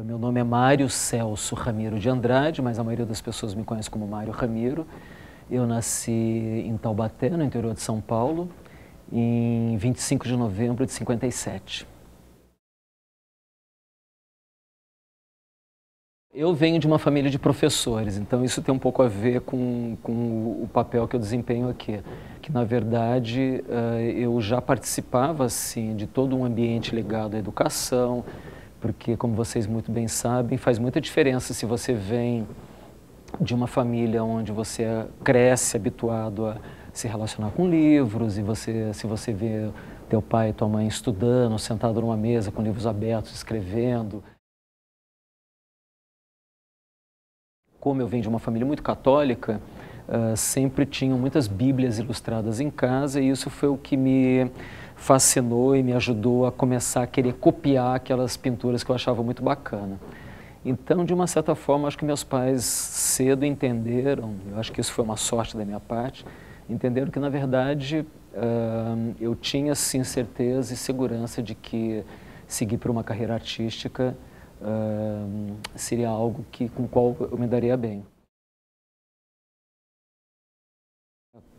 Meu nome é Mário Celso Ramiro de Andrade, mas a maioria das pessoas me conhece como Mário Ramiro. Eu nasci em Taubaté, no interior de São Paulo, em 25 de novembro de 57. Eu venho de uma família de professores, então isso tem um pouco a ver com o papel que eu desempenho aqui. Que, na verdade, eu já participava, assim, de todo um ambiente ligado à educação, porque, como vocês muito bem sabem, faz muita diferença se você vem de uma família onde você cresce habituado a se relacionar com livros, e se você vê teu pai e tua mãe estudando, sentado numa mesa com livros abertos, escrevendo. Como eu venho de uma família muito católica, sempre tinham muitas bíblias ilustradas em casa, e isso foi o que me fascinou e me ajudou a começar a querer copiar aquelas pinturas que eu achava muito bacana. Então, de uma certa forma, acho que meus pais cedo entenderam, eu acho que isso foi uma sorte da minha parte, entenderam que, na verdade, eu tinha, sim, certeza e segurança de que seguir por uma carreira artística seria algo com o qual eu me daria bem.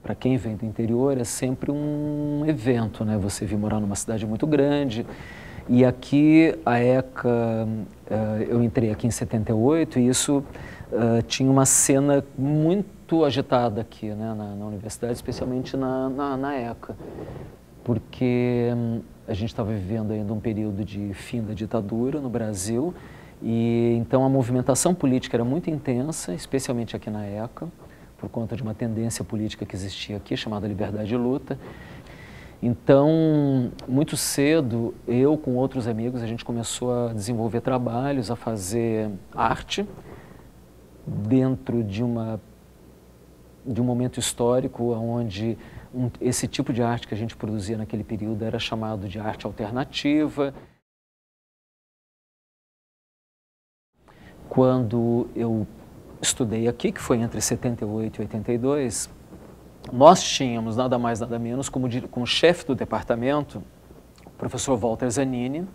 Para quem vem do interior é sempre um evento, né? Você vir morar numa cidade muito grande, e aqui a ECA, eu entrei aqui em 78 e isso tinha uma cena muito agitada aqui, né, na universidade, especialmente na ECA, porque a gente estava vivendo ainda um período de fim da ditadura no Brasil, e então a movimentação política era muito intensa, especialmente aqui na ECA, por conta de uma tendência política que existia aqui, chamada Liberdade de Luta. Então, muito cedo, eu com outros amigos, a gente começou a desenvolver trabalhos, a fazer arte dentro de um momento histórico onde esse tipo de arte que a gente produzia naquele período era chamado de arte alternativa. Quando eu estudei aqui, que foi entre 78 e 82, nós tínhamos nada mais, nada menos como chefe do departamento o professor Walter Zanini,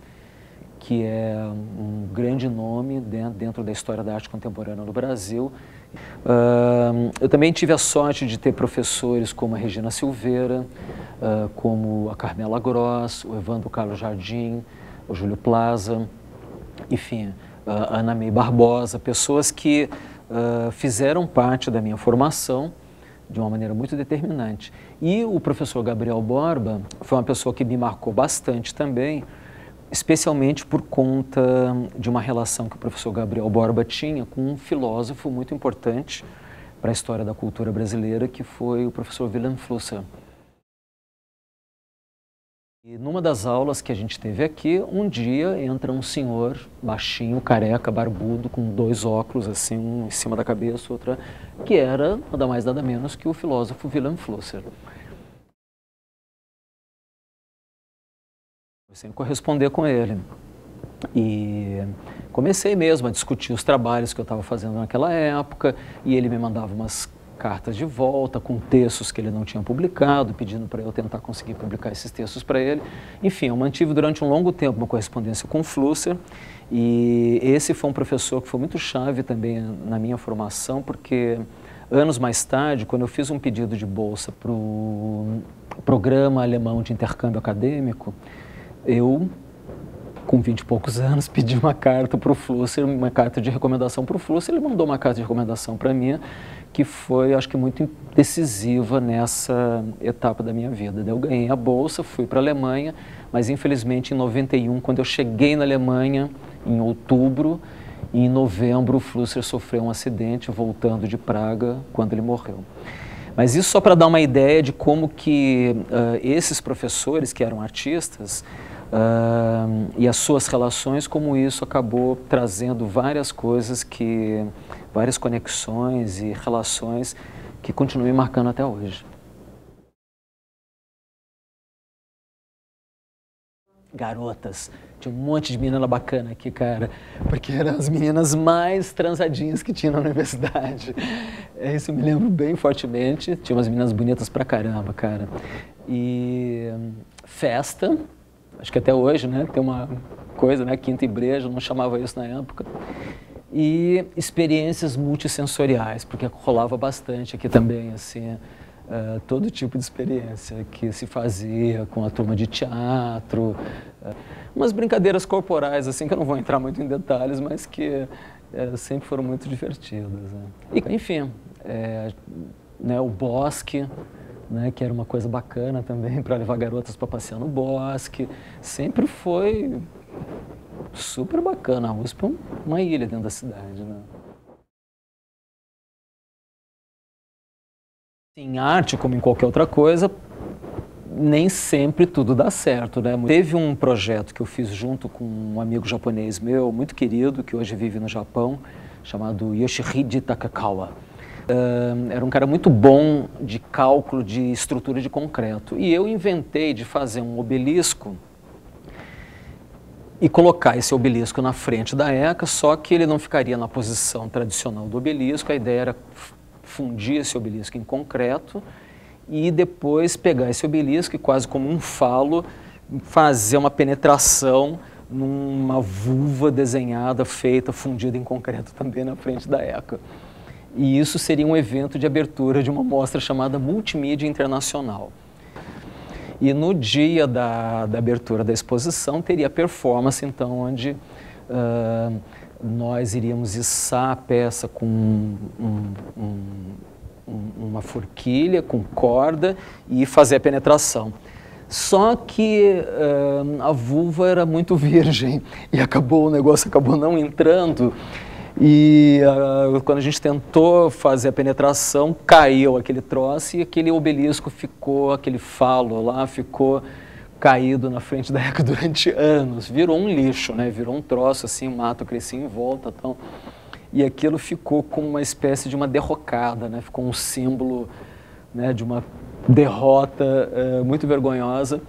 que é um grande nome dentro da história da arte contemporânea no Brasil. Eu também tive a sorte de ter professores como a Regina Silveira, como a Carmela Gross, o Evandro Carlos Jardim, o Júlio Plaza, enfim, a Ana May Barbosa, pessoas que fizeram parte da minha formação de uma maneira muito determinante. E o professor Gabriel Borba foi uma pessoa que me marcou bastante também, especialmente por conta de uma relação que o professor Gabriel Borba tinha com um filósofo muito importante para a história da cultura brasileira, que foi o professor Wilhelm Flusser. E numa das aulas que a gente teve aqui, um dia entra um senhor baixinho, careca, barbudo, com dois óculos, assim, um em cima da cabeça, outra, que era nada mais nada menos que o filósofo Wilhelm Flusser. Comecei a corresponder com ele e comecei mesmo a discutir os trabalhos que eu estava fazendo naquela época, e ele me mandava umas cartas de volta com textos que ele não tinha publicado, pedindo para eu tentar conseguir publicar esses textos para ele. Enfim, eu mantive durante um longo tempo uma correspondência com o Flusser, e esse foi um professor que foi muito chave também na minha formação, porque anos mais tarde, quando eu fiz um pedido de bolsa para o programa alemão de intercâmbio acadêmico, eu, com 20 e poucos anos, pedi uma carta para o Flusser, uma carta de recomendação para o Flusser. Ele mandou uma carta de recomendação para mim, que foi, acho que, muito decisiva nessa etapa da minha vida. Daí eu ganhei a bolsa, fui para a Alemanha, mas infelizmente em 91, quando eu cheguei na Alemanha, em outubro, e em novembro o Flusser sofreu um acidente voltando de Praga, quando ele morreu. Mas isso só para dar uma ideia de como que esses professores, que eram artistas, e as suas relações, como isso acabou trazendo várias coisas, várias conexões e relações que continuam me marcando até hoje. Garotas, tinha um monte de menina bacana aqui, cara, porque eram as meninas mais transadinhas que tinha na universidade. Isso eu me lembro bem fortemente, tinha umas meninas bonitas pra caramba, cara. E festa, acho que até hoje, né, tem uma coisa, né, quinta igreja, não chamava isso na época. E experiências multissensoriais, porque rolava bastante aqui também, assim, todo tipo de experiência que se fazia com a turma de teatro, umas brincadeiras corporais, assim, que eu não vou entrar muito em detalhes, mas que sempre foram muito divertidas. Né? E, enfim, né, o bosque, né, que era uma coisa bacana também para levar garotas para passear no bosque, sempre foi super bacana. A USP é uma ilha dentro da cidade, né? Em arte, como em qualquer outra coisa, nem sempre tudo dá certo, né? Teve um projeto que eu fiz junto com um amigo japonês meu, muito querido, que hoje vive no Japão, chamado Yoshihide Takakawa. Era um cara muito bom de cálculo de estrutura de concreto. E eu inventei de fazer um obelisco e colocar esse obelisco na frente da ECA, só que ele não ficaria na posição tradicional do obelisco. A ideia era fundir esse obelisco em concreto e depois pegar esse obelisco e, quase como um falo, fazer uma penetração numa vulva desenhada, feita, fundida em concreto também na frente da ECA. E isso seria um evento de abertura de uma mostra chamada Multimídia Internacional. E no dia da abertura da exposição teria performance, então, onde nós iríamos içar a peça com uma forquilha, com corda e fazer a penetração. Só que a vulva era muito virgem e o negócio acabou não entrando. E quando a gente tentou fazer a penetração, caiu aquele troço e aquele obelisco ficou, aquele falo lá, ficou caído na frente da ECA durante anos. Virou um lixo, né? Virou um troço assim, o mato crescia em volta. Então, e aquilo ficou com uma espécie de uma derrocada, né? Ficou um símbolo, né, de uma derrota muito vergonhosa.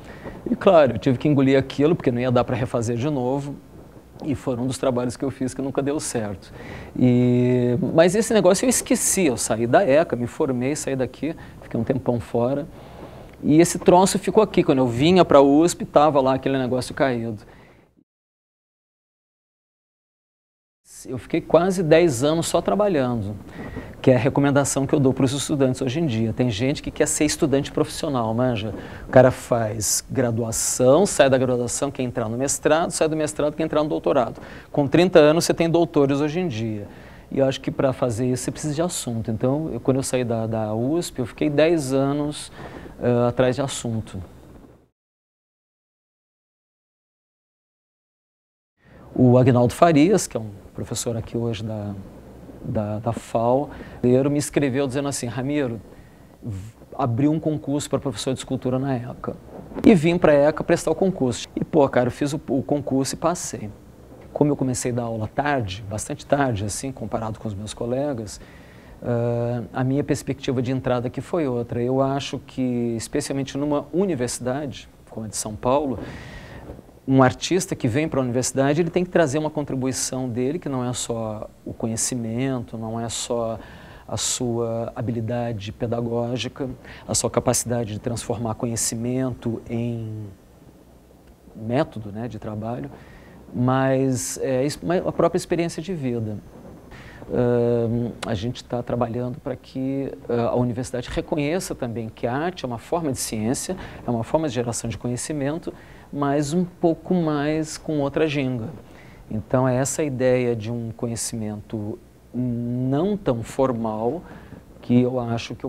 E claro, eu tive que engolir aquilo, porque não ia dar para refazer de novo. E foram um dos trabalhos que eu fiz que nunca deu certo. Mas esse negócio eu esqueci, eu saí da ECA, me formei, saí daqui, fiquei um tempão fora. E esse troço ficou aqui, quando eu vinha para a USP, estava lá aquele negócio caído. Eu fiquei quase 10 anos só trabalhando, que é a recomendação que eu dou para os estudantes hoje em dia. Tem gente que quer ser estudante profissional, manja? O cara faz graduação, sai da graduação, quer entrar no mestrado, sai do mestrado, quer entrar no doutorado. Com 30 anos você tem doutores hoje em dia. E eu acho que para fazer isso você precisa de assunto. Então, quando eu saí da USP, eu fiquei 10 anos atrás de assunto. O Agnaldo Farias, que é um professor aqui hoje da FAO, me escreveu dizendo assim: Ramiro, abriu um concurso para professor de escultura na ECA. E vim para a ECA prestar o concurso. E, pô, cara, eu fiz o concurso e passei. Como eu comecei a dar aula tarde, bastante tarde, assim, comparado com os meus colegas, a minha perspectiva de entrada aqui foi outra. Eu acho que, especialmente numa universidade, como a de São Paulo, um artista que vem para a universidade, ele tem que trazer uma contribuição dele, que não é só o conhecimento, não é só a sua habilidade pedagógica, a sua capacidade de transformar conhecimento em método, né, de trabalho, mas a própria experiência de vida. A gente está trabalhando para que a universidade reconheça também que a arte é uma forma de ciência, é uma forma de geração de conhecimento, mas um pouco mais com outra ginga. Então, é essa ideia de um conhecimento não tão formal que eu acho que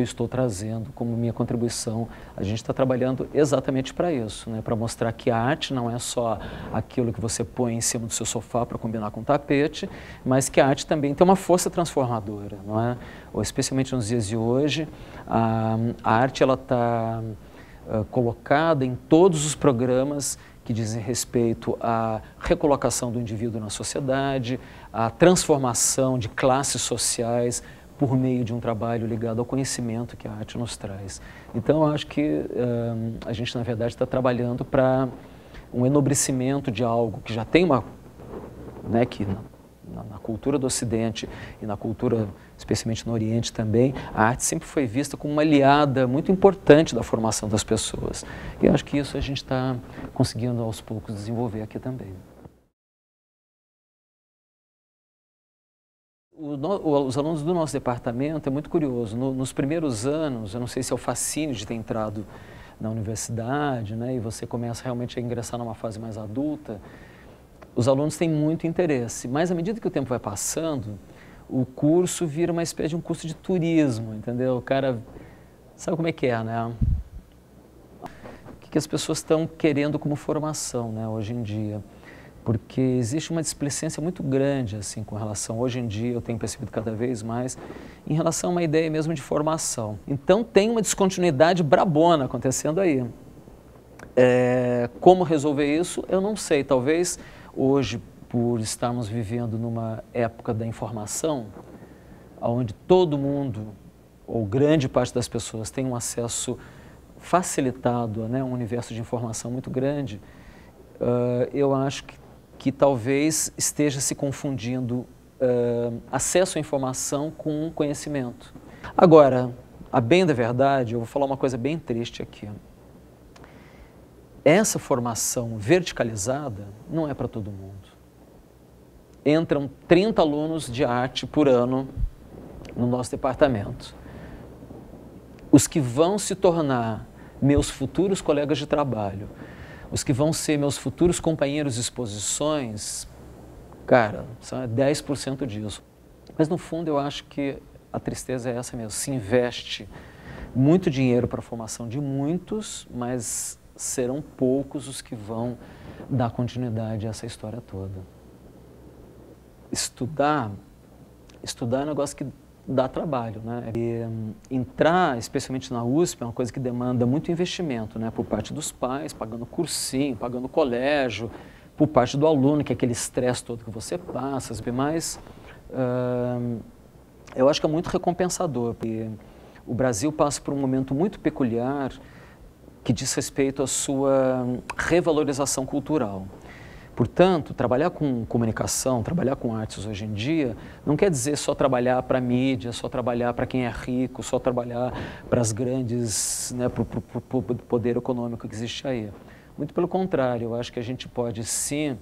eu estou trazendo como minha contribuição. A gente está trabalhando exatamente para isso, né? Para mostrar que a arte não é só aquilo que você põe em cima do seu sofá para combinar com o tapete, mas que a arte também tem uma força transformadora, não é? Ou, especialmente nos dias de hoje, a arte ela está colocada em todos os programas que dizem respeito à recolocação do indivíduo na sociedade, à transformação de classes sociais por meio de um trabalho ligado ao conhecimento que a arte nos traz. Então, eu acho que a gente, na verdade, está trabalhando para um enobrecimento de algo que já tem uma, né, que na cultura do Ocidente e na cultura, especialmente no Oriente também, a arte sempre foi vista como uma aliada muito importante da formação das pessoas. E eu acho que isso a gente está conseguindo aos poucos desenvolver aqui também. Os alunos do nosso departamento é muito curioso. Nos primeiros anos, eu não sei se é o fascínio de ter entrado na universidade, né, e você começa realmente a ingressar numa fase mais adulta, os alunos têm muito interesse, mas à medida que o tempo vai passando, o curso vira uma espécie de um curso de turismo, entendeu? O cara sabe como é que é, né? O que as pessoas estão querendo como formação, né, hoje em dia? Porque existe uma displicência muito grande, assim, com relação, hoje em dia, eu tenho percebido cada vez mais, em relação a uma ideia mesmo de formação. Então, tem uma descontinuidade brabona acontecendo aí. Como resolver isso, eu não sei. Talvez, hoje, por estarmos vivendo numa época da informação, onde todo mundo, ou grande parte das pessoas, tem um acesso facilitado, né, a um universo de informação muito grande, eu acho que talvez esteja se confundindo acesso à informação com conhecimento. Agora, a bem da verdade, eu vou falar uma coisa bem triste aqui. Essa formação verticalizada não é para todo mundo. Entram 30 alunos de arte por ano no nosso departamento. Os que vão se tornar meus futuros colegas de trabalho, os que vão ser meus futuros companheiros de exposições, cara, são 10% disso. Mas no fundo eu acho que a tristeza é essa mesmo. Se investe muito dinheiro para a formação de muitos, mas serão poucos os que vão dar continuidade a essa história toda. Estudar é um negócio que dá trabalho, né? E entrar, especialmente na USP, é uma coisa que demanda muito investimento, né? Por parte dos pais, pagando cursinho, pagando colégio, por parte do aluno, que é aquele estresse todo que você passa, mas eu acho que é muito recompensador. Porque o Brasil passa por um momento muito peculiar que diz respeito à sua revalorização cultural. Portanto, trabalhar com comunicação, trabalhar com artes hoje em dia, não quer dizer só trabalhar para a mídia, só trabalhar para quem é rico, só trabalhar para as grandes, né, para o poder econômico que existe aí. Muito pelo contrário, eu acho que a gente pode sim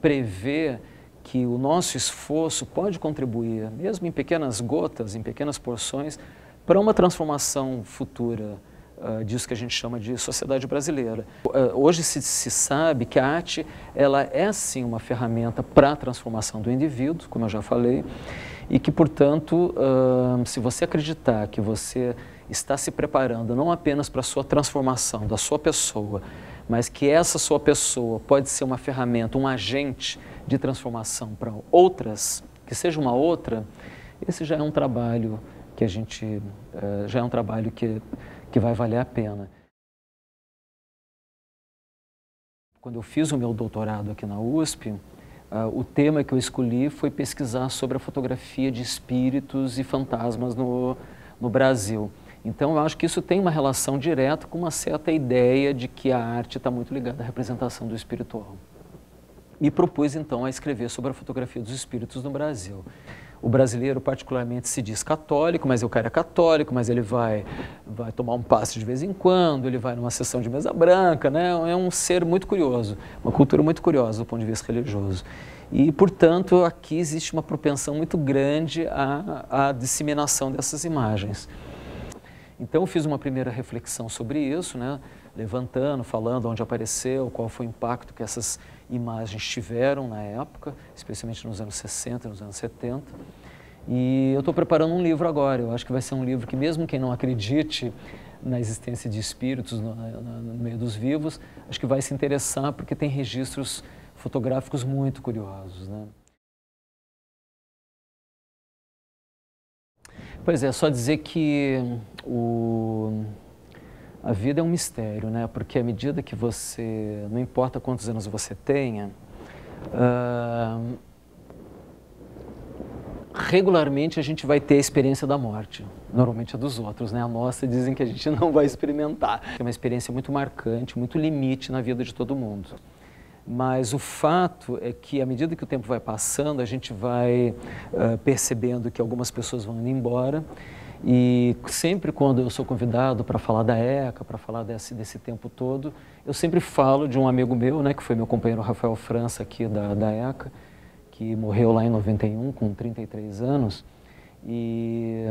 prever que o nosso esforço pode contribuir, mesmo em pequenas gotas, em pequenas porções, para uma transformação futura disso que a gente chama de sociedade brasileira. Hoje se sabe que a arte ela é sim uma ferramenta para a transformação do indivíduo, como eu já falei, e que, portanto, se você acreditar que você está se preparando não apenas para a sua transformação da sua pessoa, mas que essa sua pessoa pode ser uma ferramenta, um agente de transformação para outras, que seja uma outra, esse já é um trabalho que a gente, já é um trabalho que vai valer a pena. Quando eu fiz o meu doutorado aqui na USP, o tema que eu escolhi foi pesquisar sobre a fotografia de espíritos e fantasmas no Brasil. Então, eu acho que isso tem uma relação direta com uma certa ideia de que a arte está muito ligada à representação do espiritual. Me propus, então, a escrever sobre a fotografia dos espíritos no Brasil. O brasileiro, particularmente, se diz católico, mas o cara é católico, mas ele vai tomar um passe de vez em quando, ele vai numa sessão de mesa branca, né? É um ser muito curioso, uma cultura muito curiosa do ponto de vista religioso. E, portanto, aqui existe uma propensão muito grande à disseminação dessas imagens. Então, eu fiz uma primeira reflexão sobre isso, né? Levantando, falando onde apareceu, qual foi o impacto que essas imagens tiveram na época, especialmente nos anos 60, nos anos 70. E eu estou preparando um livro agora. Eu acho que vai ser um livro que, mesmo quem não acredite na existência de espíritos no meio dos vivos, acho que vai se interessar porque tem registros fotográficos muito curiosos, né? Pois é, só dizer que a vida é um mistério, né? Porque à medida que você, não importa quantos anos você tenha, regularmente a gente vai ter a experiência da morte. Normalmente é dos outros, né? A nossa dizem que a gente não vai experimentar. É uma experiência muito marcante, muito limite na vida de todo mundo. Mas o fato é que, à medida que o tempo vai passando, a gente vai percebendo que algumas pessoas vão indo embora. E sempre quando eu sou convidado para falar da ECA, para falar desse tempo todo, eu sempre falo de um amigo meu, né, que foi meu companheiro Rafael França aqui da ECA, que morreu lá em 91, com 33 anos. E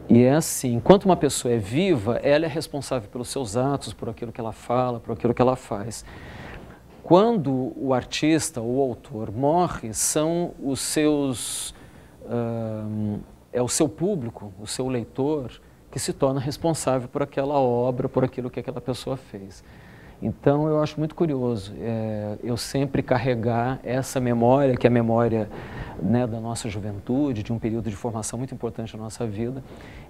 é assim, enquanto uma pessoa é viva, ela é responsável pelos seus atos, por aquilo que ela fala, por aquilo que ela faz. Quando o artista ou o autor morre, são os seus... é o seu público, o seu leitor, que se torna responsável por aquela obra, por aquilo que aquela pessoa fez. Então, eu acho muito curioso eu sempre carregar essa memória, que é a memória, né, da nossa juventude, de um período de formação muito importante na nossa vida,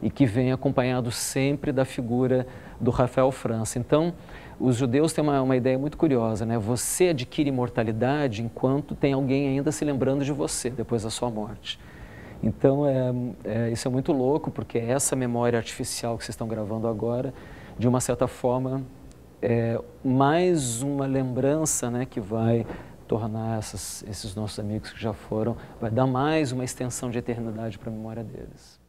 e que vem acompanhado sempre da figura do Rafael França. Então, os judeus têm uma ideia muito curiosa, né? Você adquire imortalidade enquanto tem alguém ainda se lembrando de você, depois da sua morte. Então, isso é muito louco, porque essa memória artificial que vocês estão gravando agora, de uma certa forma, é mais uma lembrança, né, que vai tornar esses nossos amigos que já foram, vai dar mais uma extensão de eternidade para a memória deles.